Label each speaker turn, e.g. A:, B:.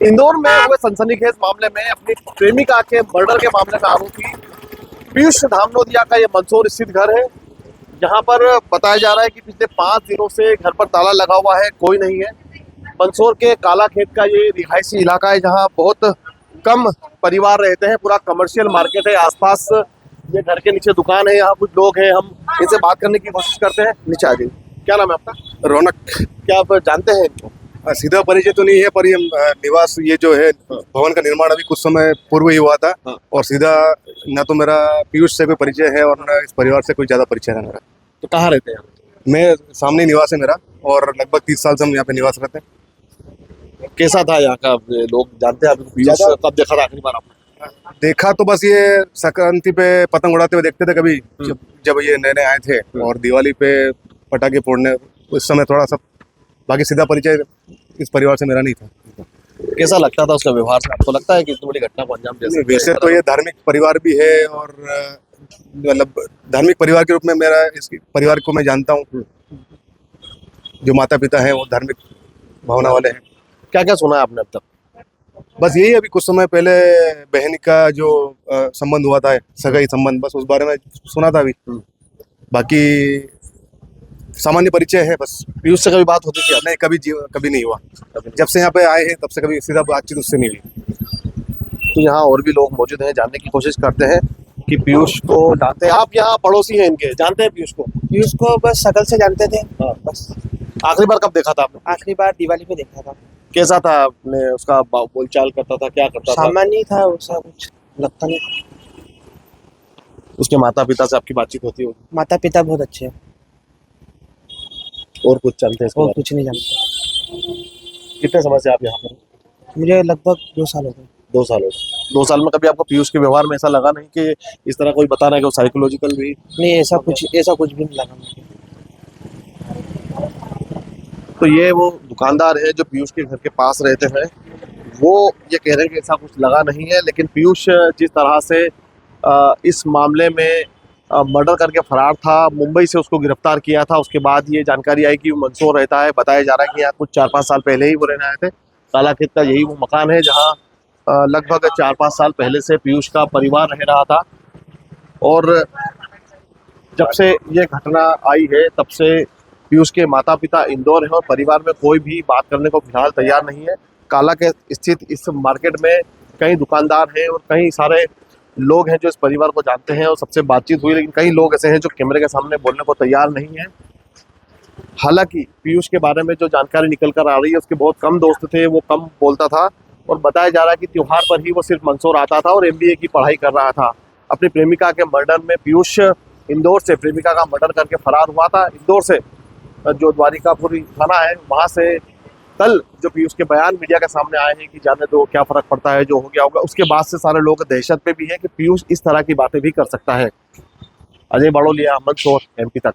A: इंदौर में हुए सनसनीखेज मामले में अपनी प्रेमिका के मर्डर के मामले में आरोपी पीयूष धामनोदिया का ये मंदसौर स्थित घर है। यहाँ पर बताया जा रहा है कि पिछले 5 दिनों से घर पर ताला लगा हुआ है, कोई नहीं है। मंदसौर के काला खेत का ये रिहायशी इलाका है जहाँ बहुत कम परिवार रहते हैं, पूरा कमर्शियल मार्केट है। आसपास ये घर के नीचे दुकान है, यहाँ कुछ लोग हैं, हम इनसे बात करने की कोशिश करते हैं। नीचे आ जाइए। क्या नाम है आपका?
B: रौनक।
A: क्या आप जानते हैं इनको?
B: सीधा परिचय तो नहीं है, पर ये निवास ये जो है भवन का निर्माण अभी कुछ समय पूर्व ही हुआ था। और सीधा ना तो मेरा पीयूष से कोई परिचय है और ना इस परिवार से कोई ज्यादा परिचय है मेरा।
A: तो कहाँ रहते हैं आप?
B: मैं सामने निवास है मेरा और लगभग 30 साल से हम यहाँ पे निवास करते हैं।
A: कैसा था यहाँ का? लोग जानते हैं आपको? पीयूष कब देखा था आखिरी बार आपने?
B: देखा तो बस ये संक्रांति पे पतंग उड़ाते हुए देखते थे कभी, जब ये नए नए आए थे, और दिवाली पे पटाखे फोड़ने, उस समय थोड़ा सा। बाकी सीधा परिचय इस परिवार से मेरा नहीं था।
A: कैसा लगता था उसका व्यवहार से? आपको लगता है कि इतनी बड़ी घटना को अंजाम दे सकते हैं?
B: वैसे तो ये धार्मिक परिवार भी है और मतलब धार्मिक परिवार के रूप में मेरा इस परिवार को मैं जानता हूँ। जो माता पिता हैं वो धार्मिक भावना वाले हैं।
A: क्या क्या सुना है आपने अब तक?
B: बस यही, अभी कुछ समय पहले बहन का जो संबंध हुआ था, सगाई संबंध, बस उस बारे में सुना था अभी। बाकी सामान्य परिचय है बस।
A: पीयूष से कभी बात होती थी?
B: नहीं, कभी नहीं हुआ। जब से यहाँ पे आए हैं तब से कभी सीधा बातचीत उससे नहीं हुई।
A: तो यहाँ और भी लोग मौजूद हैं, जानने की कोशिश करते हैं कि पीयूष को जानते हैं आप? यहाँ पड़ोसी हैं इनके, जानते हैं पीयूष को?
C: पीयूष को बस शकल से जानते थे।
A: हाँ।
C: बस
A: आखिरी बार कब देखा था आपने?
C: आखिरी बार दिवाली पे देखा था।
A: कैसा था? आपने उसका बोलचाल करता था, क्या करता था?
C: सामान्य ही था, वैसा कुछ लगता नहीं।
A: उसके माता पिता से आपकी बातचीत होती होगी?
C: माता पिता बहुत अच्छे हैं।
A: और कुछ जानते हैं इसके
C: और
A: बारे
C: कुछ नहीं जानते।
A: में? कितने समय से आप यहाँ पर?
C: मुझे लगभग 2 साल हो गए।
A: 2 साल हो गए। 2 साल में कभी आपको पीयूष के व्यवहार में ऐसा लगा नहीं कि इस तरह कोई बता रहा है कि वो साइकोलॉजिकल भी?
C: नहीं, ऐसा कुछ भी नहीं लगा मुझे।
A: तो ये वो दुकानदार है जो पीयूष के घर के पास रहते हैं, वो ये कह रहे हैं कि ऐसा कुछ लगा नहीं है। लेकिन पीयूष जिस तरह से इस मामले में मर्डर करके फरार था, मुंबई से उसको गिरफ्तार किया था, उसके बाद ये जानकारी आई कि वो मंदसौर रहता है। बताया जा रहा है कि यहाँ कुछ 4-5 साल पहले ही वो रहने आए थे। काला खेत का यही वो मकान है जहाँ लगभग 4-5 साल पहले से पीयूष का परिवार रह रहा था। और जब से ये घटना आई है तब से पीयूष के माता पिता इंदौर हैं और परिवार में कोई भी बात करने को फिलहाल तैयार नहीं है। काला के स्थित इस मार्केट में कई दुकानदार हैं और कई सारे लोग हैं जो इस परिवार को जानते हैं और सबसे बातचीत हुई, लेकिन कई लोग ऐसे हैं जो कैमरे के सामने बोलने को तैयार नहीं है। हालांकि पीयूष के बारे में जो जानकारी निकल कर आ रही है, उसके बहुत कम दोस्त थे, वो कम बोलता था और बताया जा रहा है कि त्योहार पर ही वो सिर्फ मंदसौर आता था और MBA की पढ़ाई कर रहा था। अपनी प्रेमिका के मर्डर में पीयूष इंदौर से प्रेमिका का मर्डर करके फरार हुआ था। इंदौर से जो द्वारिकापुरी थाना है वहाँ से कल जो पीयूष के बयान मीडिया के सामने आए हैं कि जाने दो, क्या फर्क पड़ता है, जो हो गया होगा, उसके बाद से सारे लोग दहशत पे भी हैं कि पीयूष इस तरह की बातें भी कर सकता है। अजय बाड़ोलिया, मंदसौर, MP तक।